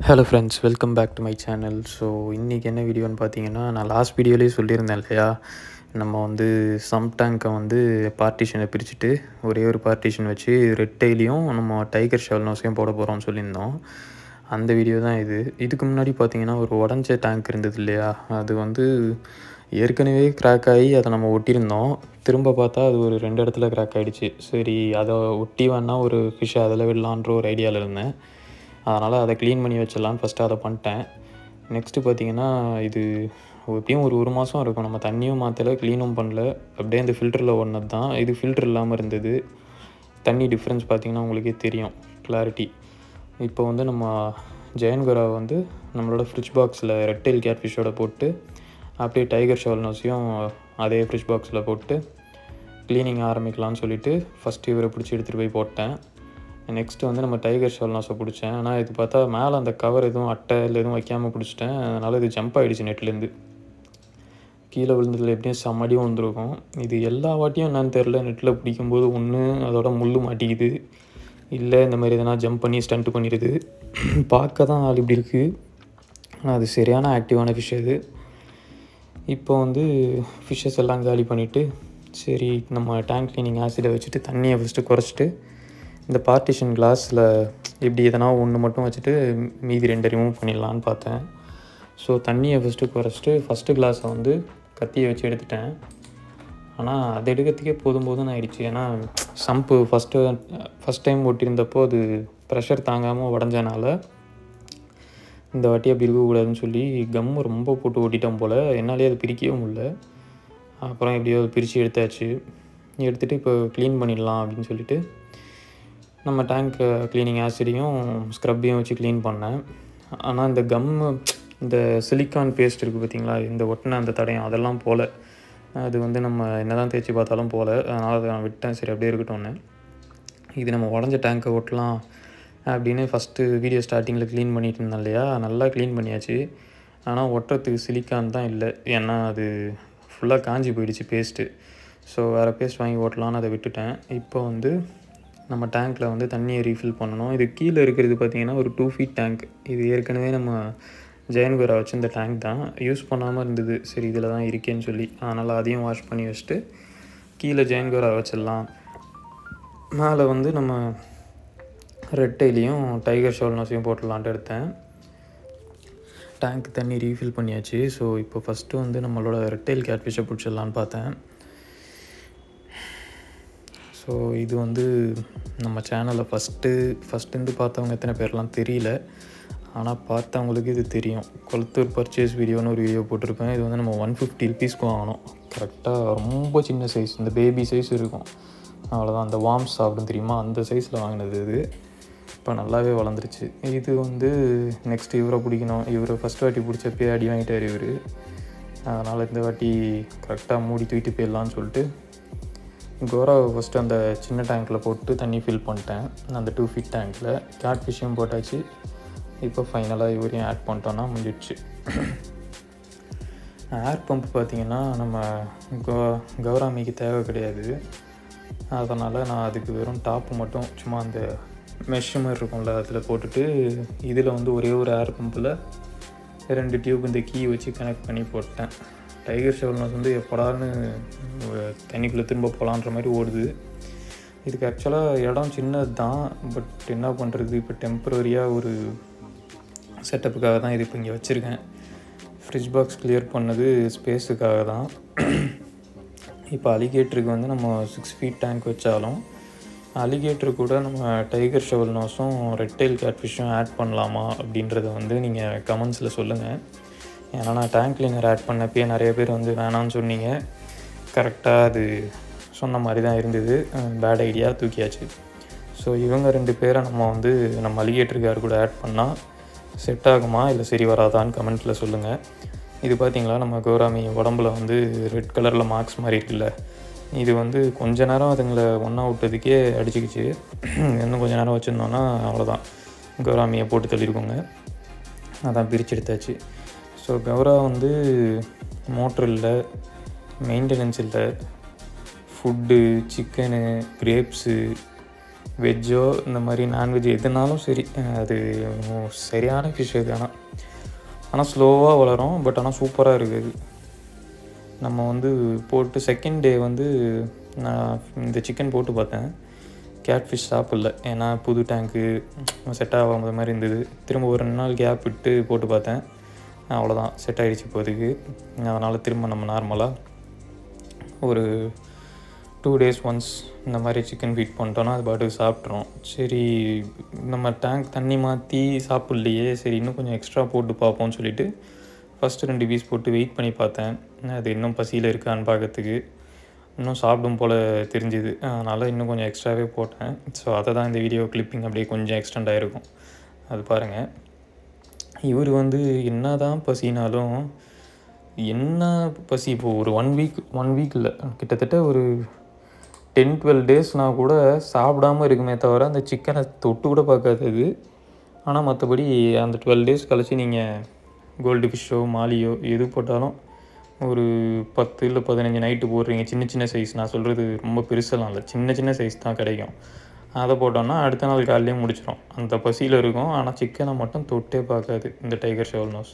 Hello friends, welcome back to my channel. So இன்றைக்கி என்ன வீடியோன்னு பார்த்தீங்கன்னா, நான் லாஸ்ட் வீடியோலேயே சொல்லியிருந்தேன் இல்லையா, நம்ம வந்து சம் டேங்கை வந்து பார்ட்டிஷனை பிரிச்சுட்டு ஒரே ஒரு பார்ட்டிஷன் வச்சு ரெட் டெய்லியும் நம்ம டைகர் ஷெவல்னோஸையும் போட போகிறோம்னு சொல்லியிருந்தோம். அந்த வீடியோ தான் இது. இதுக்கு முன்னாடி பார்த்தீங்கன்னா ஒரு உடஞ்ச டேங்க் இருந்தது இல்லையா, அது வந்து ஏற்கனவே கிராக் ஆகி அதை நம்ம ஒட்டியிருந்தோம். திரும்ப பார்த்தா அது ஒரு 2 இடத்துல கிராக் ஆகிடுச்சு. சரி, அதை ஒட்டி வேணால் ஒரு ஃபிஷ்ஷை அதில் விடலான்ற ஒரு ஐடியாவில் இருந்தேன். அதனால் அதை க்ளீன் பண்ணி வச்சிடலான்னு ஃபஸ்ட்டு அதை பண்ணிட்டேன். நெக்ஸ்ட்டு பார்த்திங்கன்னா, இது எப்படியும் ஒரு மாதம் இருக்கும். நம்ம தண்ணியும் மாற்றலை, க்ளீனும் பண்ணல, அப்படியே அந்த ஃபில்டரில் ஓடினது தான். இது ஃபில்டர் இல்லாமல் இருந்தது. தண்ணி டிஃப்ரென்ஸ் பார்த்திங்கன்னா உங்களுக்கே தெரியும், கிளாரிட்டி. இப்போ வந்து நம்ம ஜெயன்கராவை வந்து நம்மளோட ஃப்ரிட்ஜ் பாக்ஸில் ரெட் டெயில் கேட்ஃபிஷ்ஷோட போட்டு அப்படியே டைகர் ஷெவல்னோஸையும் அதே ஃப்ரிட்ஜ் பாக்ஸில் போட்டு க்ளீனிங் ஆரம்பிக்கலான்னு சொல்லிவிட்டு ஃபஸ்ட்டு இவரை பிடிச்சி எடுத்துகிட்டு போய் போட்டேன். நெக்ஸ்ட்டு வந்து நம்ம டைகர் ஷெவல்னோஸை பிடிச்சேன். ஆனால் இது பார்த்தா மேலே அந்த கவர் எதுவும் அட்டை இல்லை எதுவும் வைக்காமல் பிடிச்சிட்டேன். அதனால் இது ஜம்ப் ஆகிடுச்சு நெட்லேருந்து. கீழே விழுந்ததில் எப்படியும் செம்மடியும் வந்துருக்கும். இது எல்லா வாட்டியும் என்னன்னு தெரில, நெட்டில் பிடிக்கும்போது ஒன்று அதோட முள் மாட்டிக்குது, இல்லை இந்த மாதிரி எதனா ஜம்ப் பண்ணி ஸ்டண்ட் பண்ணிடுது. பார்க்க தான் ஆள் இப்படி இருக்குது, ஆனால் அது சரியான ஆக்டிவான ஃபிஷ் அது. இப்போ வந்து ஃபிஷ்ஷஸ் எல்லாம் காலி பண்ணிவிட்டு, சரி நம்ம டேங்க் க்ளீனிங் ஆசிடை வச்சுட்டு தண்ணியை ஃபஸ்ட்டு குறைச்சிட்டு இந்த பார்ட்டிஷன் கிளாஸில் இப்படி எதனா ஒன்று மட்டும் வச்சுட்டு மீதி 2 ரிமூவ் பண்ணிடலான்னு பார்த்தேன். ஸோ தண்ணியை ஃபஸ்ட்டு குறைச்சிட்டு ஃபஸ்ட்டு கிளாஸை வந்து கத்தியை வச்சு எடுத்துட்டேன். ஆனால் அது எடுக்கிறதுக்கே போதும் ஆயிடுச்சு. ஏன்னா சம்பு ஃபஸ்ட் டைம் ஒட்டியிருந்தப்போ அது ப்ரெஷர் தாங்காமல் உடஞ்சனால இந்த வாட்டி அப்படி இருக்கக்கூடாதுன்னு சொல்லி கம்மு ரொம்ப போட்டு ஓட்டிட்டோம் போல். என்னாலே அது பிரிக்கவும் முடியல. அப்புறம் எப்படியோ அது பிரித்து எடுத்தாச்சு. எடுத்துகிட்டு இப்போ க்ளீன் பண்ணிடலாம் அப்படின்னு சொல்லிட்டு நம்ம டேங்க் க்ளீனிங் ஆசிடையும் ஸ்க்ரப்பையும் வச்சு க்ளீன் பண்ணேன். ஆனால் இந்த கம்மு, இந்த சிலிக்கான் பேஸ்ட் இருக்குது பார்த்திங்களா, இந்த ஒட்டின அந்த தடயம் அதெல்லாம் போல். அது வந்து நம்ம என்ன தான் தேய்ச்சி பார்த்தாலும் போல். அதனால் அதை நான் விட்டேன், சரி அப்படியே இருக்கட்டும்னு. இது நம்ம உடஞ்ச டேங்கை ஒட்டலாம் அப்படின்னு ஃபஸ்ட்டு வீடியோ ஸ்டார்டிங்கில் க்ளீன் பண்ணிட்டு இருந்தேன் இல்லையா, நல்லா க்ளீன் பண்ணியாச்சு. ஆனால் ஒட்டுறதுக்கு சிலிக்கான் தான் இல்லை. ஏன்னா அது ஃபுல்லாக காஞ்சி போயிடுச்சு பேஸ்ட்டு. ஸோ வேறு பேஸ்ட் வாங்கி ஓட்டலான்னு அதை விட்டுட்டேன். இப்போ வந்து நம்ம டேங்க்கில் வந்து தண்ணியை ரீஃபில் பண்ணணும். இது கீழே இருக்கிறது பார்த்திங்கன்னா ஒரு 2 feet டேங்க். இது ஏற்கனவே நம்ம ஜெயன்கரா வச்சு இந்த டேங்க் தான் யூஸ் பண்ணாமல் இருந்தது. சரி இதில் தான் இருக்கேன்னு சொல்லி, அதனால் அதையும் வாஷ் பண்ணி வச்சுட்டு கீழே ஜெயன்கரா வச்சிடலாம். மேலே வந்து நம்ம ரெட் டெய்லியும் டைகர் ஷெவல்னோஸையும் போட்டுடலான்ட்டு எடுத்தேன். டேங்க் தண்ணி ரீஃபில் பண்ணியாச்சு. ஸோ இப்போ ஃபஸ்ட்டு வந்து நம்மளோட ரெட் டெயில் கேட்ஃபிஷ்ஷை பிடிச்சிடலான்னு பார்த்தேன். ஸோ இது வந்து நம்ம சேனலில் ஃபஸ்ட்டு பார்த்தவங்க எத்தனை பேர்லாம் தெரியல, ஆனால் பார்த்தவங்களுக்கு இது தெரியும். கொளத்தூர் பர்ச்சேஸ் வீடியோன்னு ஒரு வீடியோ போட்டிருப்பேன். இது வந்து நம்ம 150 rupeesக்கு வாங்கினோம். கரெக்டாக ரொம்ப சின்ன சைஸ், இந்த பேபி சைஸ் இருக்கும், அவ்வளோதான். அந்த வார்ம்ஸ் சாப்பிடும் தெரியுமா, அந்த சைஸில் வாங்கினது இது. இப்போ நல்லாவே வளர்ந்துருச்சு. இது வந்து நெக்ஸ்ட்டு இவரை பிடிக்கணும். இவரை ஃபஸ்ட் வாட்டி பிடிச்சப்பே அடி வாங்கிட்டார் இவர். அதனால் இந்த வாட்டி கரெக்டாக மூடி தூக்கிட்டு போயிடலான்னு சொல்லிட்டு கோராவை ஃபஸ்ட்டு அந்த சின்ன டேங்க்கில் போட்டு தண்ணி ஃபில் பண்ணிட்டேன். அந்த 2 feet டேங்க்கில் கேட் ஃபிஷ்ஷையும் போட்டாச்சு. இப்போ ஃபைனலாக இவரையும் ஆட் பண்ணிட்டோன்னா முடிஞ்சிடுச்சு. ஏர் பம்ப் பார்த்திங்கன்னா நம்ம கௌராமிக்கு தேவை கிடையாது. அதனால் நான் அதுக்கு வெறும் டாப்பு மட்டும் சும்மா அந்த மெஷ் மாதிரி இருக்கும்ல அதில் போட்டுட்டு, இதில் வந்து ஒரே ஒரு ஏர் பம்பில் 2 டியூப் இந்த கீ வச்சு கனெக்ட் பண்ணி போட்டேன். டைகர் ஷெவல்னோஸ் வந்து எப்படான்னு தண்ணிக்குள்ளே திரும்ப போகலான்ற மாதிரி ஓடுது. இதுக்கு ஆக்சுவலாக இடம் சின்னது தான், பட் என்ன பண்ணுறது, இப்போ டெம்பரரியாக ஒரு செட்டப்புக்காக தான் இது இப்போ இங்கே வச்சுருக்கேன். ஃப்ரிட்ஜ் பாக்ஸ் கிளியர் பண்ணது ஸ்பேஸுக்காக தான். இப்போ அலிகேட்டருக்கு வந்து நம்ம 6 feet டேங்க் வச்சாலும் அலிகேட்டரு கூட நம்ம டைகர் ஷெவல்னோஸும் ரெட் டெயில் கேட்ஃபிஷ்ஷும் ஆட் பண்ணலாமா அப்படின்றத வந்து நீங்கள் கமெண்ட்ஸில் சொல்லுங்கள். ஏன்னா நான் டேங்க் கிளீனர் ஆட் பண்ணப்பே நிறைய பேர் வந்து வேணான்னு சொன்னீங்க. கரெக்டாக அது சொன்ன மாதிரி தான் இருந்தது. Bad idea, தூக்கியாச்சு. ஸோ இவங்க 2 பேரை நம்ம வந்து நம்ம அலிகேட்டருக்கு யார் கூட ஆட் பண்ணால் செட் ஆகுமா இல்லை சரி வராதான்னு கமெண்ட்டில் சொல்லுங்கள். இது பார்த்திங்களா, நம்ம கௌராமி உடம்புல வந்து ரெட் கலரில் மார்க்ஸ் மாதிரி இருக்குல்ல, இது வந்து கொஞ்ச நேரம் அதுங்களை ஒன்றா விட்டதுக்கே அடிச்சுக்கிச்சு. இன்னும் கொஞ்சம் நேரம் வச்சுருந்தோன்னா அவ்வளோதான், கௌராமியை போட்டு தள்ளியிருக்கோங்க. அதான் பிரித்து எடுத்தாச்சு. ஸோ கௌரா வந்து மோட்ரு இல்லை, மெயின்டெனன்ஸ் இல்லை, ஃபுட்டு, சிக்கனு, கிரேப்ஸு, வெஜ்ஜோ இந்த மாதிரி நான்வெஜ் எதுனாலும் சரி, அது சரியான ஃபிஷ் அது. ஆனால் ஸ்லோவாக வளரும், பட் ஆனால் சூப்பராக இருக்குது. நம்ம வந்து போட்டு செகண்ட் டே வந்து நான் இந்த சிக்கன் போட்டு பார்த்தேன். கேட்ஃபிஷ் சாப்பிடல, ஏன்னா புது டேங்க்கு செட் ஆகாத மாதிரி இருந்தது. திரும்ப ஒரு 2 நாள் கேப் விட்டு போட்டு பார்த்தேன், அவ்வளோதான் செட் ஆகிடுச்சு இப்போதைக்கு. அதனால் திரும்ப நம்ம நார்மலாக ஒரு 2 days ஒன்ஸ் இந்த மாதிரி சிக்கன் ஃபீட் பண்ணிட்டோன்னா அது பாட்டுக்கு சாப்பிட்றோம். சரி, நம்ம டேங்க் தண்ணி மாற்றி சாப்பிட்லையே, சரி இன்னும் கொஞ்சம் எக்ஸ்ட்ரா போட்டு பார்ப்போம்னு சொல்லிவிட்டு ஃபஸ்ட்டு 2 பீஸ் போட்டு வெயிட் பண்ணி பார்த்தேன். அது இன்னும் பசியில் இருக்கான்னு பார்க்கறதுக்கு. இன்னும் சாப்பிடும் போல் தெரிஞ்சுது, அதனால் இன்னும் கொஞ்சம் எக்ஸ்ட்ராவே போட்டேன். ஸோ அதை தான் இந்த வீடியோ கிளிப்பிங் அப்படியே கொஞ்சம் எக்ஸ்டெண்ட் ஆகிருக்கும், அது பாருங்கள். இவர் வந்து என்ன தான் பசினாலும், என்ன பசி இப்போது ஒரு 1 வீக் இல்லை, கிட்டத்தட்ட ஒரு 10-12 daysனால் கூட சாப்பிடாமல் இருக்குமே தவிர அந்த சிக்கனை தொட்டு கூட பார்க்காது அது. ஆனால் மற்றபடி அந்த 12 days கழிச்சு நீங்கள் கோல்டு ஃபிஷ்ஷோ மாலியோ எது போட்டாலும் ஒரு 10 இல்லை 15 நைட்டு போடுறீங்க, சின்ன சின்ன சைஸ், நான் சொல்கிறது ரொம்ப பெருசெல்லாம் இல்லை, சின்ன சின்ன சைஸ் தான் கிடைக்கும். அதை போட்டோன்னா அடுத்த நாள் காலையிலே முடிச்சிடும். அந்த பசியில் இருக்கும், ஆனால் சிக்கனை மட்டும் தொட்டே பார்க்காது இந்த டைகர் ஷெவல் நோஸ்.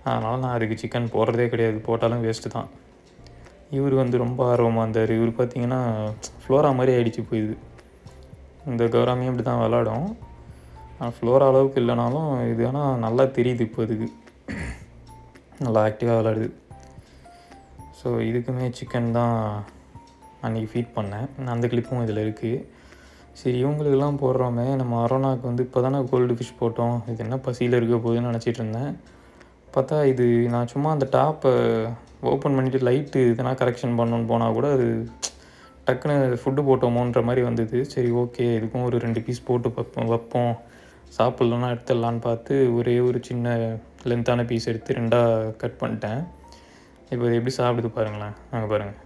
அதனால் நான் அதுக்கு சிக்கன் போடுறதே கிடையாது, போட்டாலும் வேஸ்ட்டு தான். இவர் வந்து ரொம்ப ஆர்வமாக இருந்தார். இவர் பார்த்திங்கன்னா ஃப்ளோரா மாதிரி ஆகிடுச்சு போயிடுது. இந்த கௌராமியும் இப்படி தான் விளாடும், ஃப்ளோரா அளவுக்கு இல்லைனாலும் இது ஆனால் நல்லா தெரியுது இப்போ, இதுக்கு நல்லா ஆக்டிவாக விளாடுது. ஸோ இதுக்குமே சிக்கன் தான் அன்றைக்கி ஃபீட் பண்ணேன், அந்த கிளிப்பும் இதில் இருக்குது. சரி, இவங்களுக்கெல்லாம் போடுறோமே, நம்ம அரோனாவுக்கு வந்து இப்போ தானே கோல்டு ஃபிஷ் போட்டோம், இது என்ன பசியில் இருக்க போகுதுன்னு நினச்சிட்டு இருந்தேன். பார்த்தா இது நான் சும்மா அந்த டாப்பை ஓப்பன் பண்ணிவிட்டு லைட்டு இதெல்லாம் கரெக்ஷன் பண்ணணுன்னு போனால் கூட அது டக்குன்னு ஃபுட்டு போட்டோமோன்ற மாதிரி வந்தது. சரி ஓகே, இதுக்கும் ஒரு 2 பீஸ் போட்டு வைப்போம், சாப்பிட்லன்னா எடுத்துடலான்னு பார்த்து ஒரே ஒரு சின்ன லென்த்தான பீஸ் எடுத்து 2ஆக கட் பண்ணிட்டேன். இப்போ இது எப்படி சாப்பிடுது பாருங்களேன், அங்கே பாருங்கள்.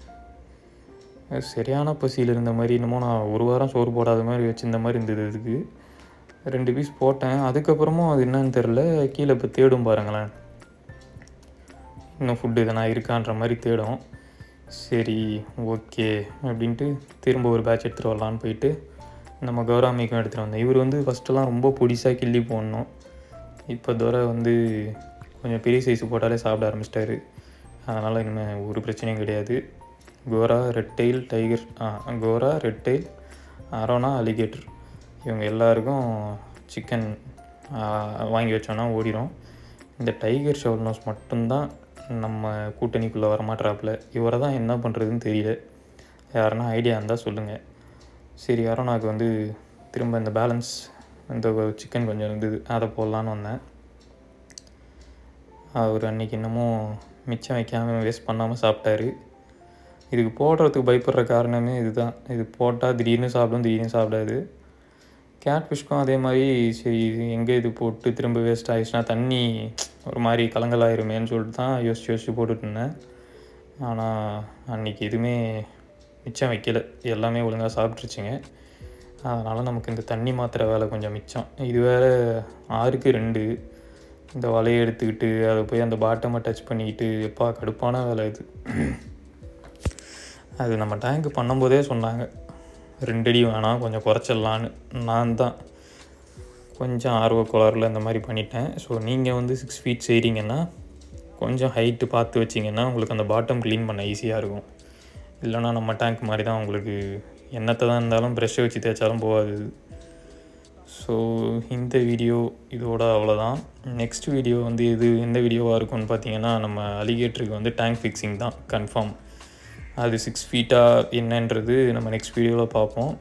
சரியான பசியில் இருந்த மாதிரி, இன்னமும் நான் 1 வாரம் சோறு போடாத மாதிரி வச்சுருந்த மாதிரி இருந்தது. இதுக்கு 2 பீஸ் போட்டேன். அதுக்கப்புறமும் அது என்னன்னு தெரில, கீழே இப்போ தேடும் பாருங்களேன், இன்னும் ஃபுட்டு இதெல்லாம் இருக்கான்ற மாதிரி தேடும். சரி ஓகே அப்படின்ட்டு திரும்ப ஒரு பேட்ச் எடுத்துகிட்டு வரலான்னு போயிட்டு நம்ம கௌராமிக்கும் எடுத்துகிட்டு வந்தேன். இவர் வந்து ஃபஸ்ட்டெல்லாம் ரொம்ப பொடிசாக கிள்ளி போடணும், இப்போ தவிர வந்து கொஞ்சம் பெரிய சைஸு போட்டாலே சாப்பிட ஆரம்பிச்சிட்டாரு. அதனால் இனிமேல் ஒரு பிரச்சனையும் கிடையாது. கோரா, ரெட் டெயில், டைகர், கோரா, ரெட் டெயில், அரோனா, அலிகேட்டர், இவங்க எல்லாருக்கும் சிக்கன் வாங்கி வச்சோன்னா ஓடிடும். இந்த டைகர் ஷெவல் நோஸ் மட்டும்தான் நம்ம கூட்டணிக்குள்ளே வரமாட்றாப்புல. இவரை தான் என்ன பண்ணுறதுன்னு தெரியல, யாருன்னா ஐடியா இருந்தால் சொல்லுங்கள். சரி, அரோனாவுக்கு வந்து திரும்ப இந்த பேலன்ஸ் இந்த சிக்கன் கொஞ்சம் இருந்தது, அதை போடலான்னு வந்தேன். அவர் அன்றைக்கி இன்னமும் மிச்சம் வைக்காமல் வேஸ்ட் பண்ணாமல் சாப்பிட்டாரு. இதுக்கு போடுறதுக்கு பயப்படுற காரணமே இதுதான், இது போட்டால் திடீர்னு சாப்பிடும், திடீர்னு சாப்பிடாது. கேட்ஃபிஷ்க்கும் அதே மாதிரி, சரி எங்கே இது போட்டு திரும்ப வேஸ்ட் ஆகிடுச்சுன்னா தண்ணி ஒரு மாதிரி கலங்கலாயிருமேன்னு சொல்லிட்டு தான் யோசிச்சு போட்டுட்ருந்தேன். ஆனால் அன்றைக்கி எதுவுமே மிச்சம் வைக்கலை, எல்லாமே ஒழுங்காக சாப்பிட்ருச்சிங்க. அதனால் நமக்கு இந்த தண்ணி மாத்திரை வேலை கொஞ்சம் மிச்சம். இது வேறு 6க்கு 2 இந்த வலையை எடுத்துக்கிட்டு அதை போய் அந்த பாட்டமை டச் பண்ணிக்கிட்டு, எப்பா கடுப்பான வேலை இது. அது நம்ம டேங்க்கு பண்ணும்போதே சொன்னாங்க 2 அடி வேணாம், கொஞ்சம் குறைச்சிடலான்னு. நான் தான் கொஞ்சம் ஆர்வக்கோளாறில் இந்த மாதிரி பண்ணிட்டேன். ஸோ நீங்கள் வந்து 6 feet செய்கிறீங்கன்னா கொஞ்சம் ஹைட்டு பார்த்து வச்சிங்கன்னா உங்களுக்கு அந்த பாட்டம் க்ளீன் பண்ண ஈஸியாக இருக்கும். இல்லைனா நம்ம டேங்க் மாதிரி தான், உங்களுக்கு என்னத்தை தான் இருந்தாலும் ப்ரெஷ்ஷை வச்சு தேய்ச்சாலும் போகாது. ஸோ இந்த வீடியோ இதோட அவ்வளோதான். நெக்ஸ்ட் வீடியோ வந்து எந்த வீடியோவாக இருக்கும்னு பார்த்தீங்கன்னா, நம்ம அலிகேட்டருக்கு வந்து டேங்க் ஃபிக்ஸிங் தான் கன்ஃபார்ம். அது 6 feet என்னன்றது நம்ம நெக்ஸ்ட் வீடியோவில் பார்ப்போம்.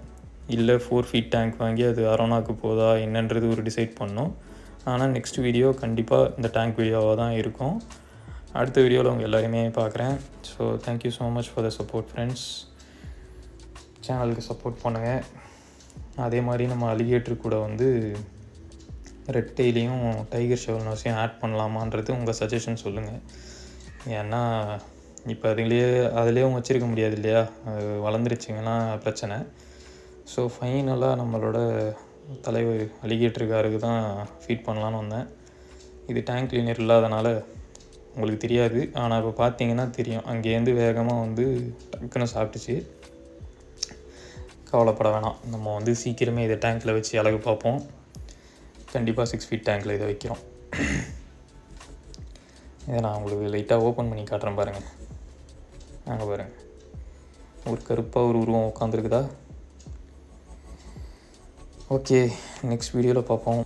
இல்லை 4 feet டேங்க் வாங்கி அது அரோனாவுக்கு போதா என்னன்றது ஒரு டிசைட் பண்ணோம். ஆனால் நெக்ஸ்ட் வீடியோ கண்டிப்பாக இந்த டேங்க் வீடியோவாக தான் இருக்கும். அடுத்த வீடியோவில் உங்கள் எல்லாரையுமே பார்க்குறேன். So thank you so much for the support friends. சேனலுக்கு சப்போர்ட் பண்ணுங்கள். அதே மாதிரி நம்ம அலிகேட்டர் கூட வந்து ரெட் டெய்லையும் டைகர் ஷெவல் நோஸையும் ஆட் பண்ணலாமான்றது உங்கள் சஜஷன் சொல்லுங்கள். ஏன்னா இப்போ அதுலேயும் வச்சுருக்க முடியாது இல்லையா, அது வளர்ந்துருச்சிங்கன்னா பிரச்சனை. ஸோ ஃபைனலாக நம்மளோட தலைவர் அலிகேட்டருக்காருக்கு தான் ஃபீட் பண்ணலான்னு வந்தேன். இது டேங்க் கிளீனர் இல்லாதனால உங்களுக்கு தெரியாது, ஆனால் இப்போ பார்த்தீங்கன்னா தெரியும். அங்கேருந்து வேகமாக வந்து டக்குன்னு சாப்பிட்டுச்சு. கவலைப்பட வேணாம். நம்ம வந்து சீக்கிரமே இதை டேங்க்கில் வச்சு அழகு பார்ப்போம். கண்டிப்பாக 6 ஃபீட் டேங்க்கில் இதை வைக்கிறோம். இதை நான் உங்களுக்கு லைட்டாக ஓப்பன் பண்ணி காட்டுறேன் பாருங்கள். அங்கே பாருங்கள், ஒரு கருப்பாக ஒரு உருவம் உட்காந்துருக்குதா? ஓகே, நெக்ஸ்ட் வீடியோவில் பார்ப்போம்.